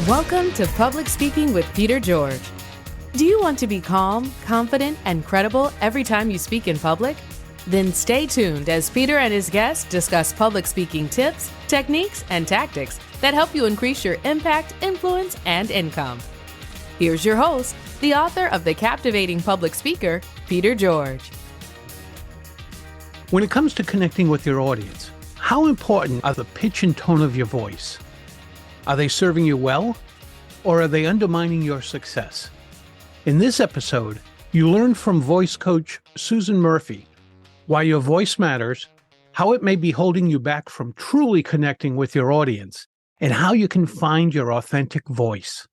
Welcome to Public Speaking with Peter George. Do you want to be calm, confident, and credible every time you speak in public? Then stay tuned as Peter and his guests discuss public speaking tips, techniques, and tactics that help you increase your impact, influence, and income. Here's your host, the author of The Captivating Public Speaker, Peter George. When it comes to connecting with your audience, how important are the pitch and tone of your voice? Are they serving you well, or are they undermining your success? In this episode, you learn from voice coach Susan Murphy why your voice matters, how it may be holding you back from truly connecting with your audience, and how you can find your authentic voice.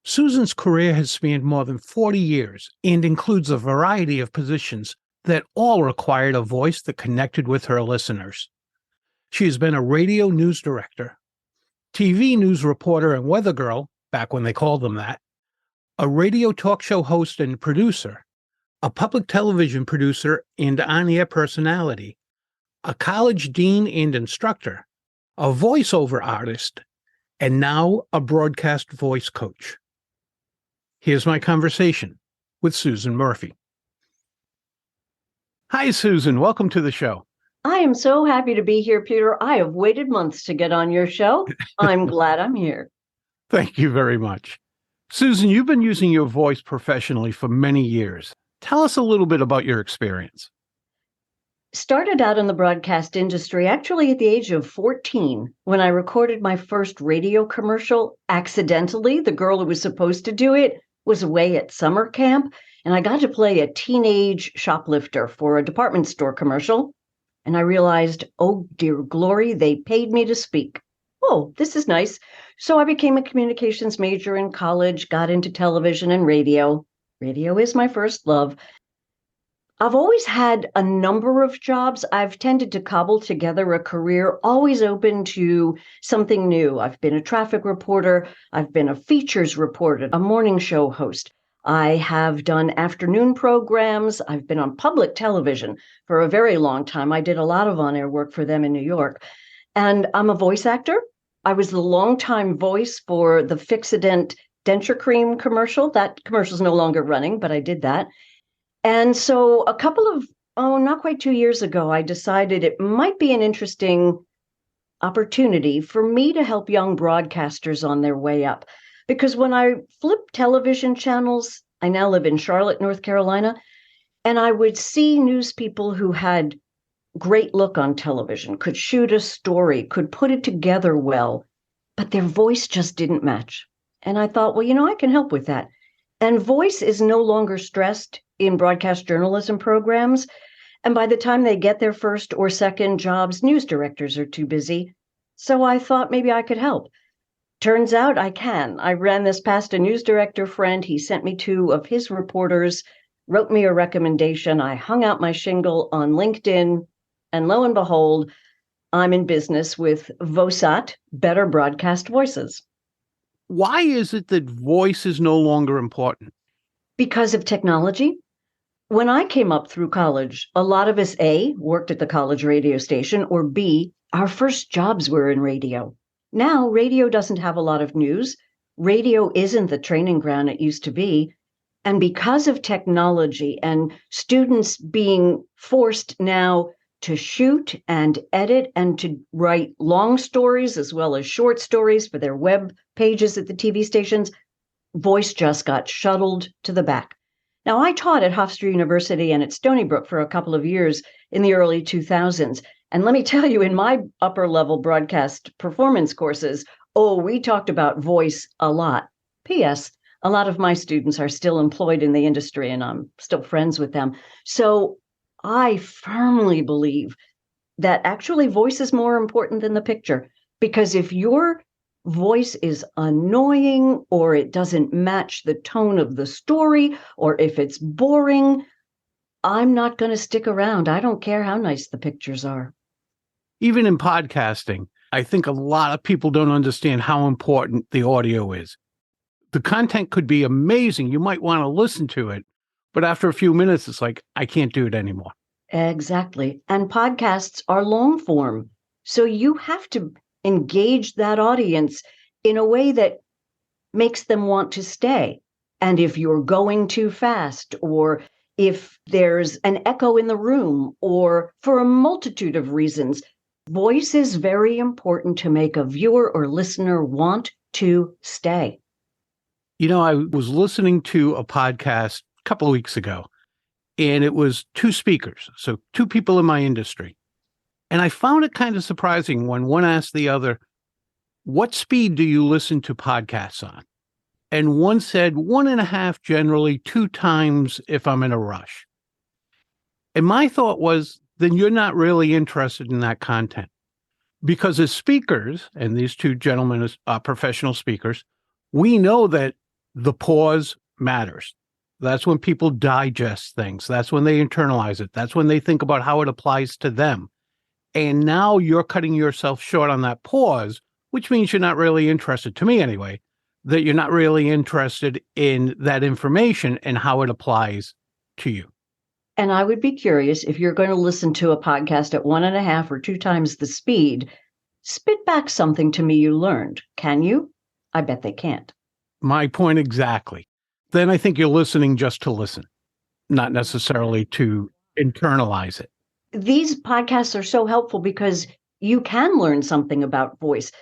Susan's career has spanned more than 40 years and includes a variety of positions that all required a voice that connected with her listeners. She has been a radio news director, TV news reporter and weather girl, back when they called them that, a radio talk show host and producer, a public television producer and on-air personality, a college dean and instructor, a voiceover artist, and now a broadcast voice coach. Here's my conversation with Susan Murphy. Hi, Susan. Welcome to the show. I am so happy to be here, Peter. I have waited months to get on your show. I'm glad I'm here. Thank you very much. Susan, you've been using your voice professionally for many years. Tell us a little bit about your experience. Started out in the broadcast industry actually at the age of 14 when I recorded my first radio commercial accidentally. The girl who was supposed to do it was away at summer camp, and I got to play a teenage shoplifter for a department store commercial. And I realized, oh, dear glory, they paid me to speak. Oh, this is nice. So I became a communications major in college, got into television and radio. Radio is my first love. I've always had a number of jobs. I've tended to cobble together a career always open to something new. I've been a traffic reporter. I've been a features reporter, a morning show host. I have done afternoon programs. I've been on public television for a very long time. I did a lot of on-air work for them in New York. And I'm a voice actor. I was the longtime voice for the Fixodent denture cream commercial. That commercial is no longer running, but I did that. And so a couple of, not quite 2 years ago, I decided it might be an interesting opportunity for me to help young broadcasters on their way up. Because when I flipped television channels, I now live in Charlotte, North Carolina, and I would see news people who had great look on television, could shoot a story, could put it together well, but their voice just didn't match. And I thought, well, I can help with that. And voice is no longer stressed in broadcast journalism programs. And by the time they get their first or second jobs, news directors are too busy. So I thought maybe I could help. Turns out I can. I ran this past a news director friend. He sent me 2 of his reporters, wrote me a recommendation. I hung out my shingle on LinkedIn, and lo and behold, I'm in business with VOSAT, Better Broadcast Voices. Why is it that voice is no longer important? Because of technology. When I came up through college, a lot of us, A, worked at the college radio station, or B, our first jobs were in radio. Now, radio doesn't have a lot of news. Radio isn't the training ground it used to be. And because of technology and students being forced now to shoot and edit and to write long stories as well as short stories for their web pages at the TV stations, voice just got shuttled to the back. Now, I taught at Hofstra University and at Stony Brook for a couple of years in the early 2000s. And let me tell you, in my upper level broadcast performance courses, we talked about voice a lot. P.S. A lot of my students are still employed in the industry and I'm still friends with them. So I firmly believe that actually voice is more important than the picture, because if your voice is annoying or it doesn't match the tone of the story, or if it's boring, I'm not going to stick around. I don't care how nice the pictures are. Even in podcasting, I think a lot of people don't understand how important the audio is. The content could be amazing. You might want to listen to it, but after a few minutes, it's like, I can't do it anymore. Exactly. And podcasts are long form. So you have to engage that audience in a way that makes them want to stay. And if you're going too fast, or if there's an echo in the room, or for a multitude of reasons, voice is very important to make a viewer or listener want to stay. You know, I was listening to a podcast a couple of weeks ago, and it was two speakers, so two people in my industry. And I found it kind of surprising when one asked the other, "What speed do you listen to podcasts on?" And one said 1.5, generally 2 times if I'm in a rush. And my thought was, then you're not really interested in that content. Because as speakers, and these two gentlemen are professional speakers, we know that the pause matters. That's when people digest things. That's when they internalize it. That's when they think about how it applies to them. And now you're cutting yourself short on that pause, which means you're not really interested, to me anyway, that you're not really interested in that information and how it applies to you. And I would be curious, if you're going to listen to a podcast at 1.5 or 2 times the speed, spit back something to me you learned. Can you? I bet they can't. My point exactly. Then I think you're listening just to listen, not necessarily to internalize it. These podcasts are so helpful because you can learn something about voice.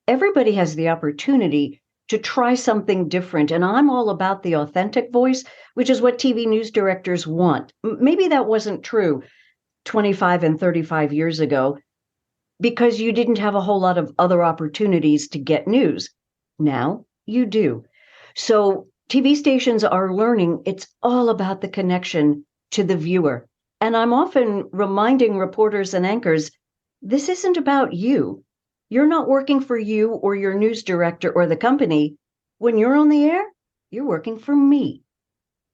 Everybody has the opportunity to try something different. And I'm all about the authentic voice, which is what TV news directors want. Maybe that wasn't true 25 and 35 years ago because you didn't have a whole lot of other opportunities to get news. Now you do. So TV stations are learning it's all about the connection to the viewer. And I'm often reminding reporters and anchors, this isn't about you. You're not working for you or your news director or the company. When you're on the air, you're working for me,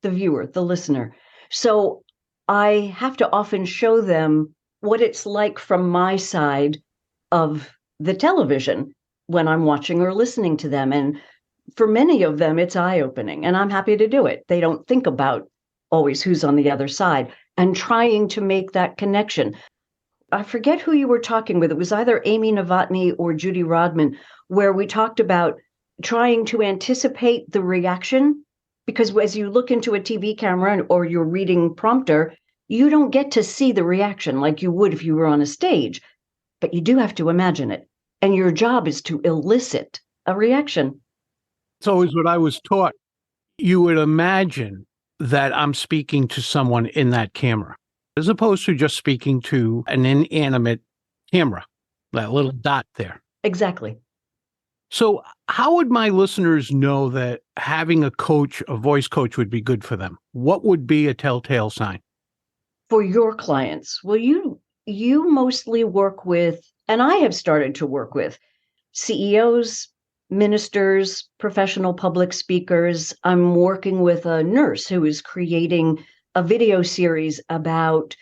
the viewer, the listener. So I have to often show them what it's like from my side of the television when I'm watching or listening to them. And for many of them, it's eye-opening, and I'm happy to do it. They don't think about always who's on the other side and trying to make that connection. I forget who you were talking with. It was either Amy Novotny or Judy Rodman, where we talked about trying to anticipate the reaction, because as you look into a TV camera or you're reading prompter, you don't get to see the reaction like you would if you were on a stage, but you do have to imagine it. And your job is to elicit a reaction. It's always what I was taught. You would imagine that I'm speaking to someone in that camera, as opposed to just speaking to an inanimate camera, that little dot there. Exactly. So how would my listeners know that having a coach, a voice coach, would be good for them? What would be a telltale sign? For your clients, well, you mostly work with, and I have started to work with, CEOs, ministers, professional public speakers. I'm working with a nurse who is creating a video series about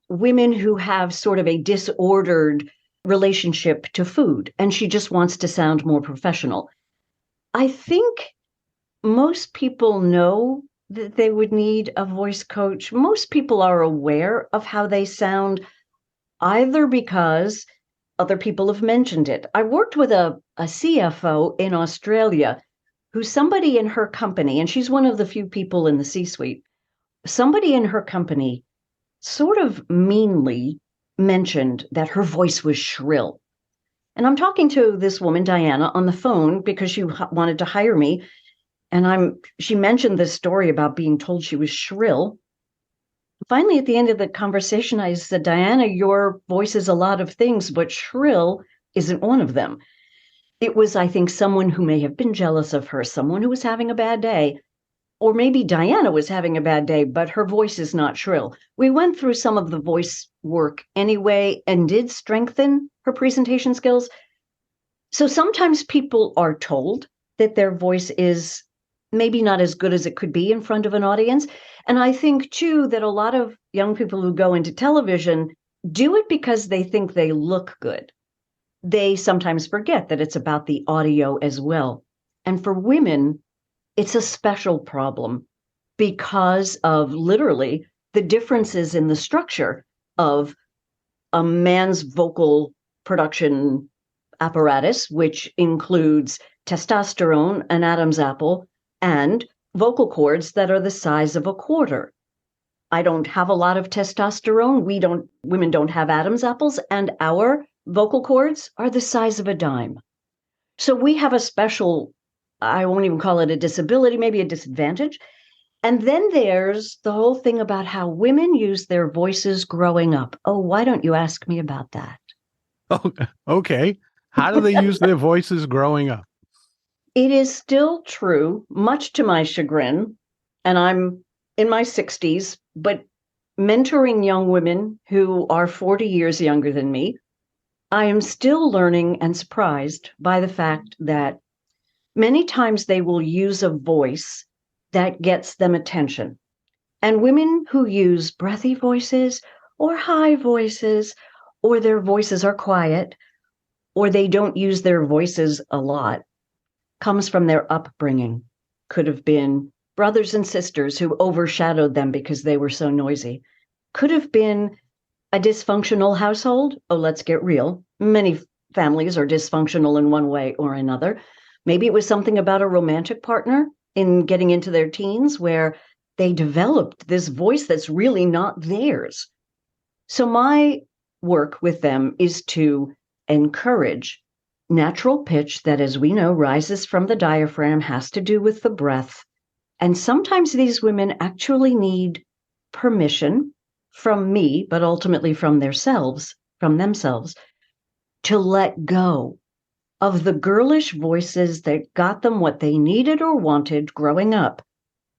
women who have sort of a disordered relationship to food, and she just wants to sound more professional. I think most people know that they would need a voice coach. Most people are aware of how they sound, either because other people have mentioned it. I worked with a CFO in Australia who's somebody in her company, and she's one of the few people in the C-suite. Somebody in her company sort of meanly mentioned that her voice was shrill. And I'm talking to this woman, Diana, on the phone because she wanted to hire me. And she mentioned this story about being told she was shrill. Finally, at the end of the conversation, I said, Diana, your voice is a lot of things, but shrill isn't one of them. It was, I think, someone who may have been jealous of her, someone who was having a bad day. Or maybe Diana was having a bad day, but her voice is not shrill. We went through some of the voice work anyway and did strengthen her presentation skills. So sometimes people are told that their voice is maybe not as good as it could be in front of an audience. And I think, too, that a lot of young people who go into television do it because they think they look good. They sometimes forget that it's about the audio as well. And for women, it's a special problem because of literally the differences in the structure of a man's vocal production apparatus, which includes testosterone, an Adam's apple, and vocal cords that are the size of a quarter. I don't have a lot of testosterone. Women don't have Adam's apples, and our vocal cords are the size of a dime. So we have a special, I won't even call it a disability, maybe a disadvantage. And then there's the whole thing about how women use their voices growing up. Oh, why don't you ask me about that? Oh, okay. How do they use their voices growing up? It is still true, much to my chagrin, and I'm in my 60s, but mentoring young women who are 40 years younger than me, I am still learning and surprised by the fact that many times they will use a voice that gets them attention. And women who use breathy voices or high voices, or their voices are quiet, or they don't use their voices a lot, comes from their upbringing. Could have been brothers and sisters who overshadowed them because they were so noisy. Could have been a dysfunctional household. Oh, let's get real. Many families are dysfunctional in one way or another. Maybe it was something about a romantic partner in getting into their teens where they developed this voice that's really not theirs. So my work with them is to encourage natural pitch that, as we know, rises from the diaphragm, has to do with the breath. And sometimes these women actually need permission from me, but ultimately from themselves, to let go of the girlish voices that got them what they needed or wanted growing up,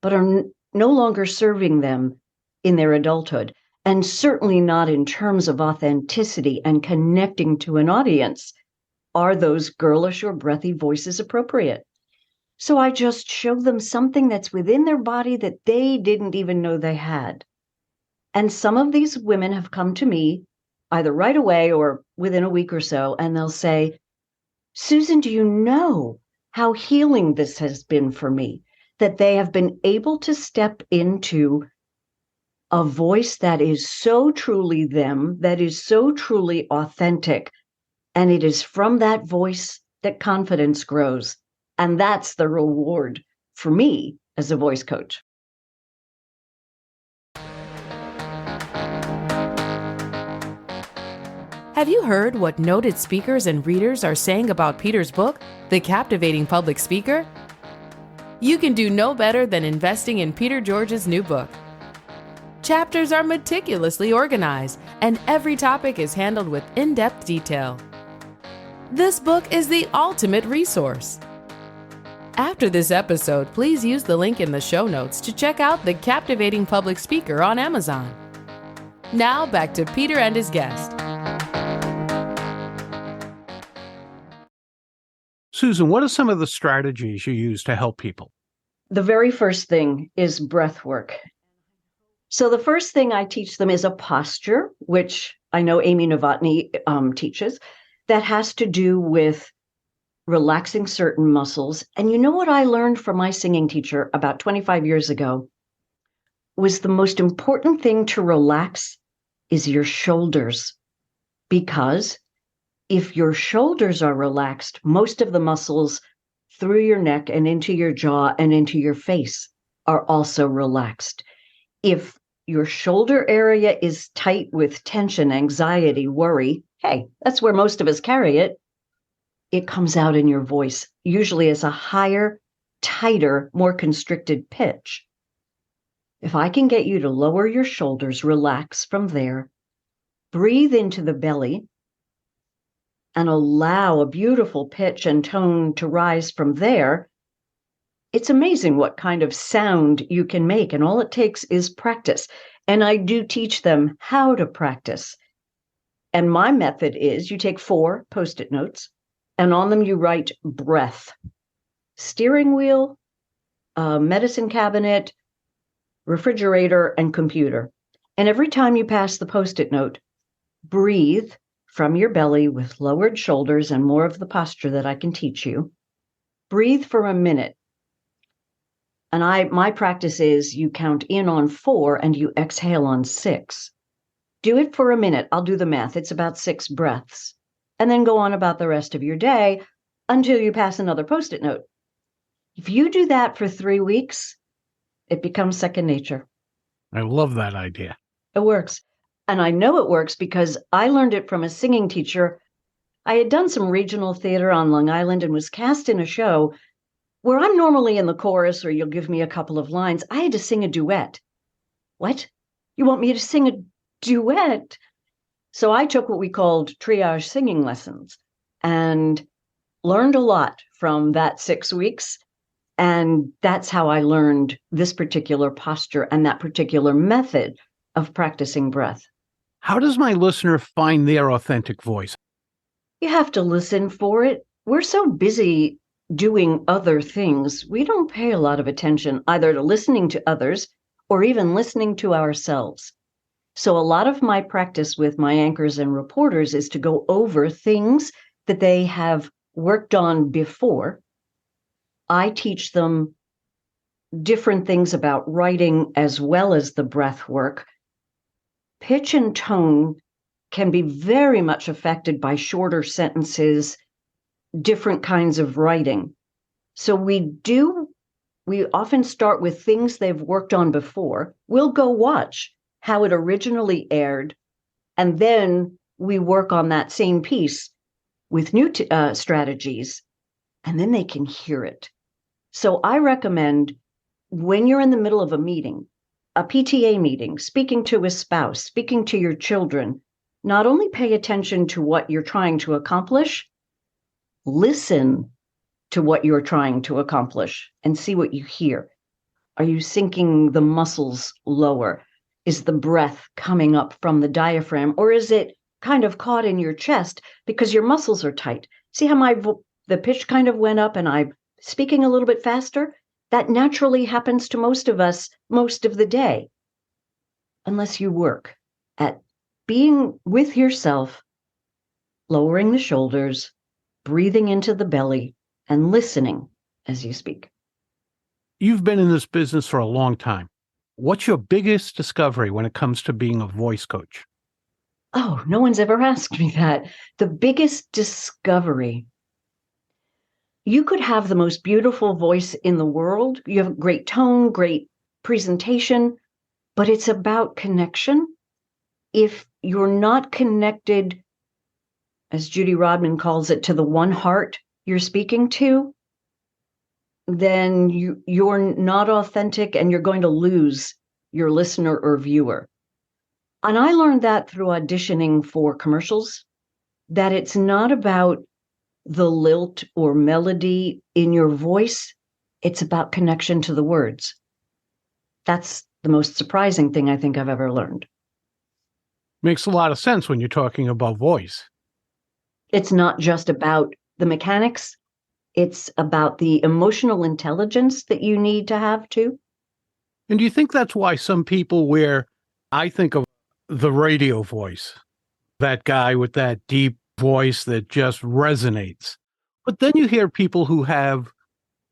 but are no longer serving them in their adulthood, and certainly not in terms of authenticity and connecting to an audience. Are those girlish or breathy voices appropriate? So I just show them something that's within their body that they didn't even know they had. And some of these women have come to me either right away or within a week or so, and they'll say, Susan, do you know how healing this has been for me? That they have been able to step into a voice that is so truly them, that is so truly authentic. And it is from that voice that confidence grows. And that's the reward for me as a voice coach. Have you heard what noted speakers and readers are saying about Peter's book, The Captivating Public Speaker? You can do no better than investing in Peter George's new book. Chapters are meticulously organized, and every topic is handled with in-depth detail. This book is the ultimate resource. After this episode, please use the link in the show notes to check out The Captivating Public Speaker on Amazon. Now back to Peter and his guest. Susan, what are some of the strategies you use to help people? The very first thing is breath work. So the first thing I teach them is a posture, which I know Amy Novotny teaches, that has to do with relaxing certain muscles. And you know what I learned from my singing teacher about 25 years ago was the most important thing to relax is your shoulders. Because if your shoulders are relaxed, most of the muscles through your neck and into your jaw and into your face are also relaxed. If your shoulder area is tight with tension, anxiety, worry, hey, that's where most of us carry it. It comes out in your voice, usually as a higher, tighter, more constricted pitch. If I can get you to lower your shoulders, relax from there, breathe into the belly, and allow a beautiful pitch and tone to rise from there, it's amazing what kind of sound you can make. And all it takes is practice. And I do teach them how to practice. And my method is you take 4 Post-it notes, and on them you write breath, steering wheel, medicine cabinet, refrigerator, and computer. And every time you pass the Post-it note, breathe from your belly with lowered shoulders and more of the posture that I can teach you. Breathe for a minute. And my practice is you count in on 4 and you exhale on 6. Do it for a minute. I'll do the math. It's about 6 breaths. and then go on about the rest of your day until you pass another Post-it note. If you do that for 3 weeks, it becomes second nature. I love that idea. It works. And I know it works because I learned it from a singing teacher. I had done some regional theater on Long Island and was cast in a show where I'm normally in the chorus or you'll give me a couple of lines. I had to sing a duet. What? You want me to sing a duet? So I took what we called triage singing lessons and learned a lot from that 6 weeks. And that's how I learned this particular posture and that particular method of practicing breath. How does my listener find their authentic voice? You have to listen for it. We're so busy doing other things, we don't pay a lot of attention either to listening to others or even listening to ourselves. So a lot of my practice with my anchors and reporters is to go over things that they have worked on before. I teach them different things about writing as well as the breath work. Pitch and tone can be very much affected by shorter sentences, different kinds of writing. So we often start with things they've worked on before. We'll go watch how it originally aired, and then we work on that same piece with new strategies, and then they can hear it. So I recommend when you're in the middle of a meeting, a PTA meeting, speaking to a spouse, speaking to your children, not only pay attention to what you're trying to accomplish, listen to what you're trying to accomplish and see what you hear. Are you sinking the muscles lower? Is the breath coming up from the diaphragm, or is it kind of caught in your chest because your muscles are tight? See how the pitch kind of went up and I'm speaking a little bit faster? That naturally happens to most of us most of the day, unless you work at being with yourself, lowering the shoulders, breathing into the belly, and listening as you speak. You've been in this business for a long time. What's your biggest discovery when it comes to being a voice coach? Oh, no one's ever asked me that. The biggest discovery. You could have the most beautiful voice in the world. You have great tone, great presentation, but it's about connection. If you're not connected, as Judy Rodman calls it, to the one heart you're speaking to, then you're not authentic and you're going to lose your listener or viewer. And I learned that through auditioning for commercials, that it's not about the lilt or melody in your voice. It's about connection to the words. That's the most surprising thing I think I've ever learned. Makes a lot of sense when you're talking about voice. It's not just about the mechanics. It's about the emotional intelligence that you need to have too. And do you think that's why some people I think of the radio voice, that guy with that deep voice that just resonates. But then you hear people who have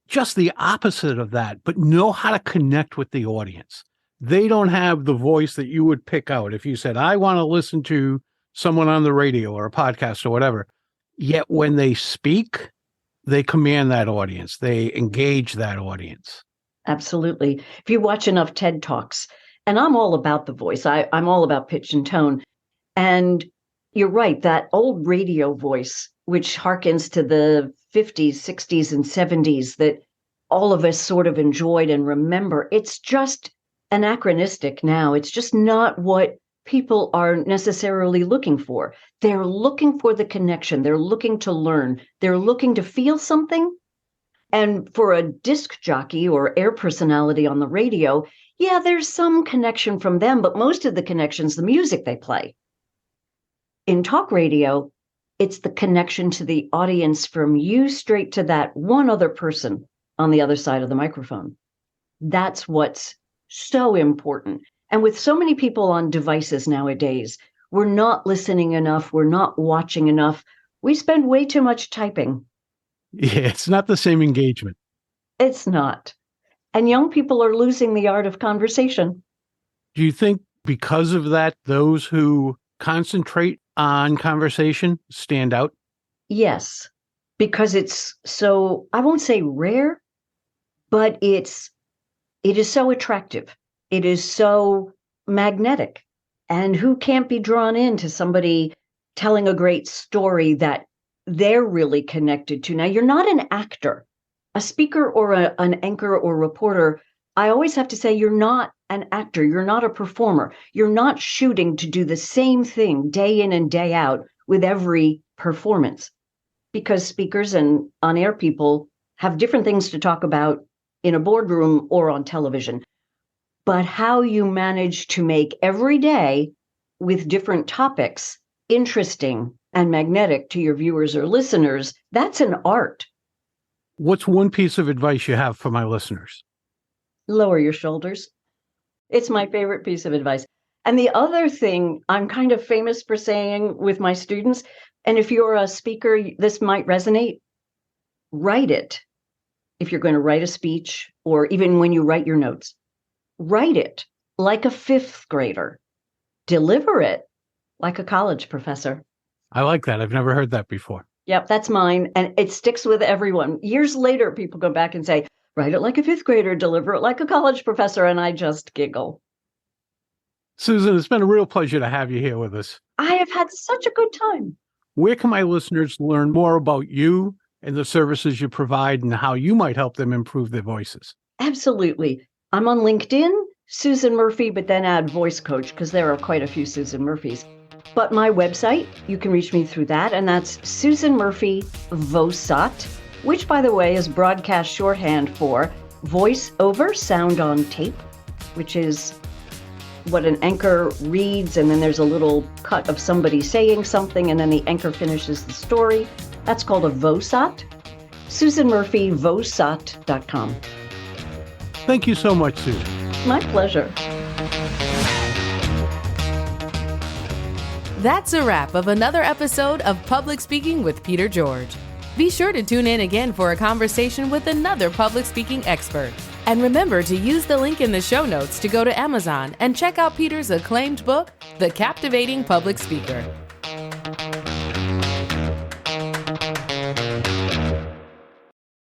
just the opposite of that, but know how to connect with the audience. They don't have the voice that you would pick out. If you said, I want to listen to someone on the radio or a podcast or whatever, yet when they speak, they command that audience. They engage that audience. Absolutely. If you watch enough TED Talks, and I'm all about the voice, I'm all about pitch and tone. And you're right, that old radio voice, which harkens to the 50s, 60s, and 70s that all of us sort of enjoyed and remember, it's just anachronistic now. It's just not what people are necessarily looking for. They're looking for the connection. They're looking to learn. They're looking to feel something. And for a disc jockey or air personality on the radio, yeah, there's some connection from them, but most of the connection's the music they play. In talk radio, it's the connection to the audience from you straight to that one other person on the other side of the microphone. That's what's so important. And with so many people on devices nowadays, we're not listening enough. We're not watching enough. We spend way too much typing. Yeah, it's not the same engagement. It's not. And young people are losing the art of conversation. Do you think because of that, those who concentrate on conversation stand out? Yes, because it's so, I won't say rare, but it is so attractive. It is so magnetic. And who can't be drawn into somebody telling a great story that they're really connected to? Now, you're not an actor, a speaker or an anchor or reporter. I always have to say, you're not an actor. You're not a performer. You're not shooting to do the same thing day in and day out with every performance, because speakers and on-air people have different things to talk about in a boardroom or on television. But how you manage to make every day with different topics interesting and magnetic to your viewers or listeners, that's an art. What's one piece of advice you have for my listeners? Lower your shoulders. It's my favorite piece of advice. And the other thing I'm kind of famous for saying with my students, and if you're a speaker, this might resonate, write it. If you're going to write a speech, or even when you write your notes, write it like a fifth grader. Deliver it like a college professor. I like that. I've never heard that before. Yep, that's mine. And it sticks with everyone. Years later, people go back and say, write it like a fifth grader, deliver it like a college professor. And I just giggle. Susan, it's been a real pleasure to have you here with us. I have had such a good time. Where can my listeners learn more about you and the services you provide and how you might help them improve their voices? Absolutely. I'm on LinkedIn, Susan Murphy, but then add voice coach because there are quite a few Susan Murphys. But my website, you can reach me through that, and that's Susan Murphy VOSAT, which, by the way, is broadcast shorthand for voice over sound on tape, which is what an anchor reads, and then there's a little cut of somebody saying something, and then the anchor finishes the story. That's called a VOSAT. SusanMurphyVOSAT.com. Thank you so much, Susan. My pleasure. That's a wrap of another episode of Public Speaking with Peter George. Be sure to tune in again for a conversation with another public speaking expert. And remember to use the link in the show notes to go to Amazon and check out Peter's acclaimed book, The Captivating Public Speaker.